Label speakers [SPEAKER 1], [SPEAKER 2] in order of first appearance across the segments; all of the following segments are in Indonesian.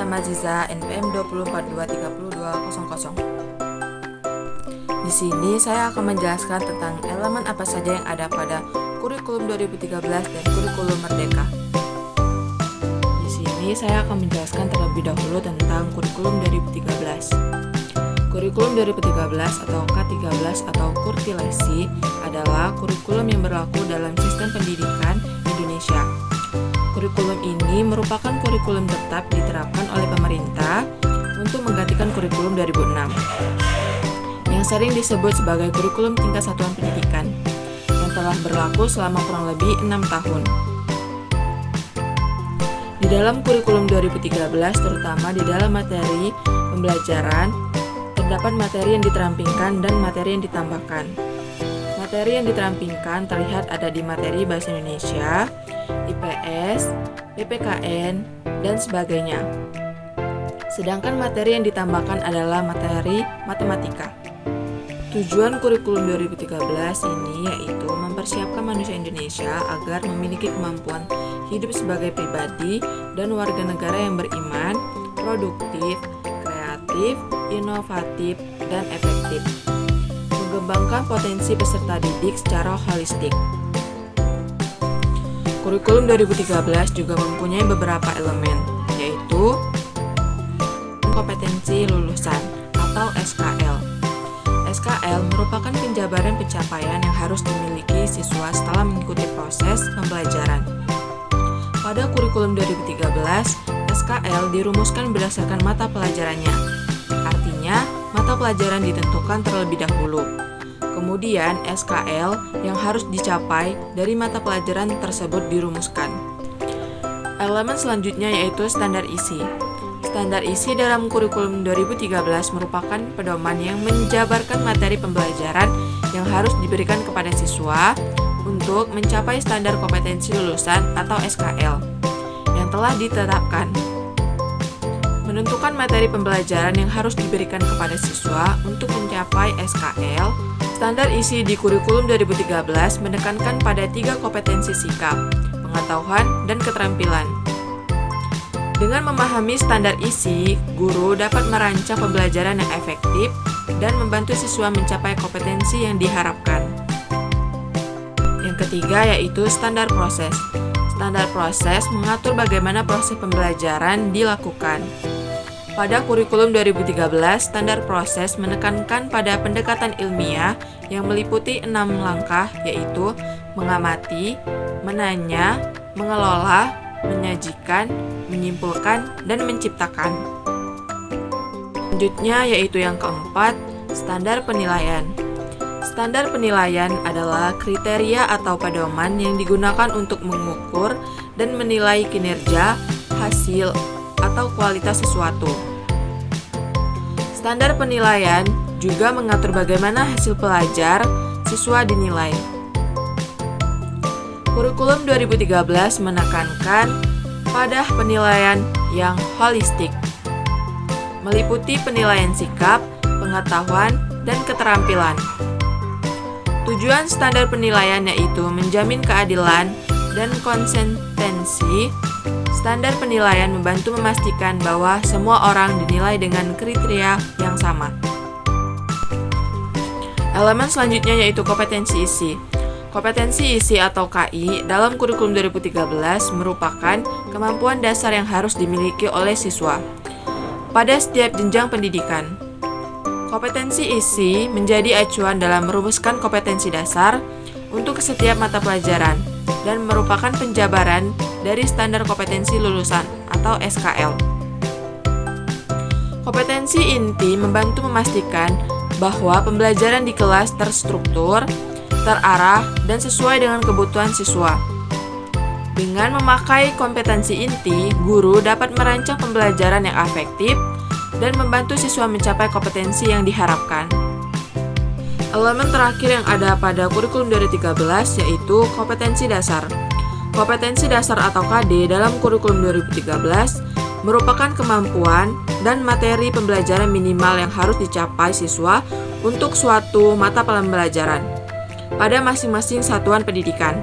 [SPEAKER 1] nama Ziza, NPM 2423200. Di sini saya akan menjelaskan tentang elemen apa saja yang ada pada kurikulum 2013 dan kurikulum Merdeka. Di sini saya akan menjelaskan terlebih dahulu tentang kurikulum 2013. Kurikulum 2013 atau K13 atau Kurtilesi adalah kurikulum yang berlaku dalam sistem pendidikan Indonesia. Kurikulum ini merupakan kurikulum tetap diterapkan oleh pemerintah untuk menggantikan kurikulum 2006 yang sering disebut sebagai kurikulum tingkat satuan pendidikan yang telah berlaku selama kurang lebih 6 tahun. Di dalam kurikulum 2013, terutama di dalam materi pembelajaran, terdapat materi yang diterampingkan dan materi yang ditambahkan. Materi yang diterampingkan terlihat ada di materi Bahasa Indonesia, IPS, PPKN, dan sebagainya. Sedangkan materi yang ditambahkan adalah materi matematika. Tujuan kurikulum 2013 ini yaitu mempersiapkan manusia Indonesia agar memiliki kemampuan hidup sebagai pribadi dan warga negara yang beriman, produktif, kreatif, inovatif, dan efektif. Mengembangkan potensi peserta didik secara holistik. Kurikulum 2013 juga mempunyai beberapa elemen, yaitu kompetensi lulusan atau SKL. SKL merupakan penjabaran pencapaian yang harus dimiliki siswa setelah mengikuti proses pembelajaran. Pada kurikulum 2013, SKL dirumuskan berdasarkan mata pelajarannya. Artinya, mata pelajaran ditentukan terlebih dahulu. Kemudian, SKL yang harus dicapai dari mata pelajaran tersebut dirumuskan. Elemen selanjutnya yaitu standar isi. Standar isi dalam kurikulum 2013 merupakan pedoman yang menjabarkan materi pembelajaran yang harus diberikan kepada siswa untuk mencapai standar kompetensi lulusan atau SKL yang telah ditetapkan. Menentukan materi pembelajaran yang harus diberikan kepada siswa untuk mencapai SKL, standar isi di kurikulum 2013 menekankan pada 3 kompetensi sikap, pengetahuan, dan keterampilan. Dengan memahami standar isi, guru dapat merancang pembelajaran yang efektif dan membantu siswa mencapai kompetensi yang diharapkan. Yang ketiga yaitu standar proses. Standar proses mengatur bagaimana proses pembelajaran dilakukan. Pada kurikulum 2013, standar proses menekankan pada pendekatan ilmiah yang meliputi 6 langkah yaitu mengamati, menanya, mengelola, menyajikan, menyimpulkan, dan menciptakan. Selanjutnya yaitu yang keempat, standar penilaian. Standar penilaian adalah kriteria atau pedoman yang digunakan untuk mengukur dan menilai kinerja, hasil, atau kualitas sesuatu. Standar penilaian juga mengatur bagaimana hasil pelajar siswa dinilai. Kurikulum 2013 menekankan pada penilaian yang holistik, meliputi penilaian sikap, pengetahuan, dan keterampilan. Tujuan standar penilaian yaitu menjamin keadilan dan konsistensi. Standar penilaian membantu memastikan bahwa semua orang dinilai dengan kriteria yang sama. Elemen selanjutnya yaitu kompetensi isi. Kompetensi isi atau KI dalam kurikulum 2013 merupakan kemampuan dasar yang harus dimiliki oleh siswa pada setiap jenjang pendidikan. Kompetensi isi menjadi acuan dalam merumuskan kompetensi dasar untuk setiap mata pelajaran dan merupakan penjabaran dari standar kompetensi lulusan atau SKL. Kompetensi inti membantu memastikan bahwa pembelajaran di kelas terstruktur, terarah, dan sesuai dengan kebutuhan siswa. Dengan memakai kompetensi inti, guru dapat merancang pembelajaran yang efektif dan membantu siswa mencapai kompetensi yang diharapkan. Elemen terakhir yang ada pada kurikulum 2013 yaitu kompetensi dasar. Kompetensi dasar atau KD dalam kurikulum 2013 merupakan kemampuan dan materi pembelajaran minimal yang harus dicapai siswa untuk suatu mata pembelajaran pada masing-masing satuan pendidikan.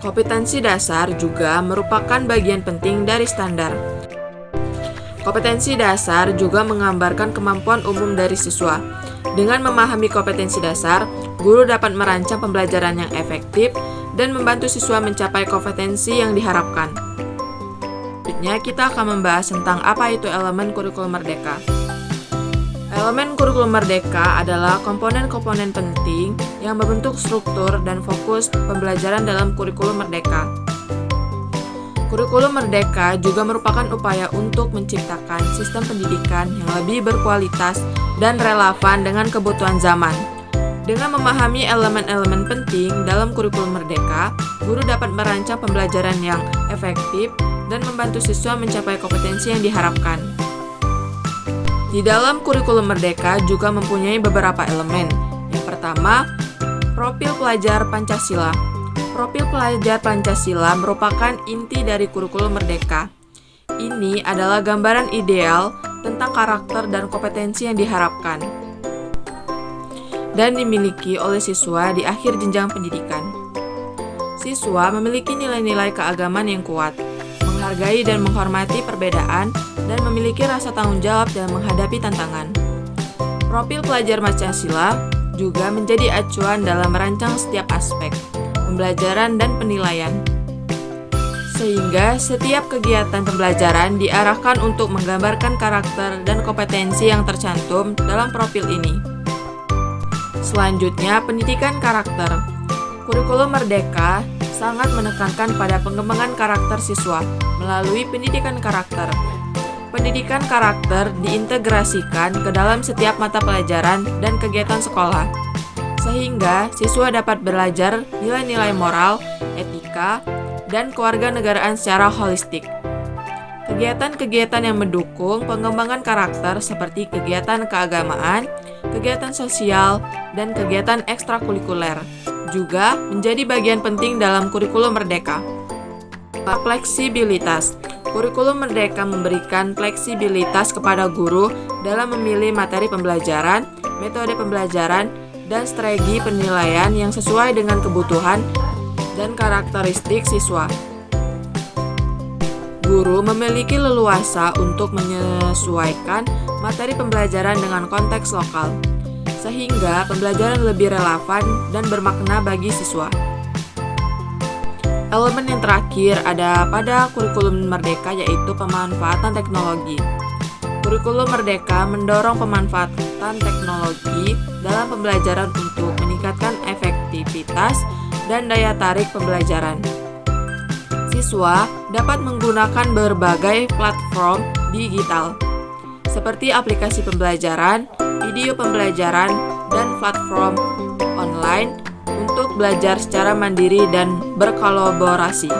[SPEAKER 1] Kompetensi dasar juga merupakan bagian penting dari standar. Kompetensi dasar juga menggambarkan kemampuan umum dari siswa. Dengan memahami kompetensi dasar, guru dapat merancang pembelajaran yang efektif dan membantu siswa mencapai kompetensi yang diharapkan. Selanjutnya, kita akan membahas tentang apa itu elemen kurikulum merdeka. Elemen kurikulum merdeka adalah komponen-komponen penting yang membentuk struktur dan fokus pembelajaran dalam kurikulum merdeka. Kurikulum merdeka juga merupakan upaya untuk menciptakan sistem pendidikan yang lebih berkualitas dan relevan dengan kebutuhan zaman. Dengan memahami elemen-elemen penting dalam kurikulum merdeka, guru dapat merancang pembelajaran yang efektif dan membantu siswa mencapai kompetensi yang diharapkan. Di dalam kurikulum merdeka juga mempunyai beberapa elemen. Yang pertama, profil pelajar Pancasila. Profil pelajar Pancasila merupakan inti dari kurikulum merdeka. Ini adalah gambaran ideal tentang karakter dan kompetensi yang diharapkan dan dimiliki oleh siswa di akhir jenjang pendidikan. Siswa memiliki nilai-nilai keagamaan yang kuat, menghargai dan menghormati perbedaan, dan memiliki rasa tanggung jawab dalam menghadapi tantangan. Profil pelajar Pancasila juga menjadi acuan dalam merancang setiap aspek pembelajaran dan penilaian, sehingga setiap kegiatan pembelajaran diarahkan untuk menggambarkan karakter dan kompetensi yang tercantum dalam profil ini. Selanjutnya, pendidikan karakter. Kurikulum merdeka sangat menekankan pada pengembangan karakter siswa melalui pendidikan karakter. Pendidikan karakter diintegrasikan ke dalam setiap mata pelajaran dan kegiatan sekolah, sehingga siswa dapat belajar nilai-nilai moral, etika, dan kewarganegaraan secara holistik. Kegiatan-kegiatan yang mendukung pengembangan karakter seperti kegiatan keagamaan, kegiatan sosial, dan kegiatan ekstrakurikuler juga menjadi bagian penting dalam kurikulum merdeka. Fleksibilitas. Kurikulum merdeka memberikan fleksibilitas kepada guru dalam memilih materi pembelajaran, metode pembelajaran, dan strategi penilaian yang sesuai dengan kebutuhan dan karakteristik siswa. Guru memiliki leluasa untuk menyesuaikan materi pembelajaran dengan konteks lokal, sehingga pembelajaran lebih relevan dan bermakna bagi siswa. Elemen yang terakhir ada pada kurikulum merdeka, yaitu pemanfaatan teknologi. Kurikulum merdeka mendorong pemanfaatan teknologi dalam pembelajaran untuk meningkatkan efektivitas dan daya tarik pembelajaran. Siswa dapat menggunakan berbagai platform digital, seperti aplikasi pembelajaran, video pembelajaran, dan platform online untuk belajar secara mandiri dan berkolaborasi.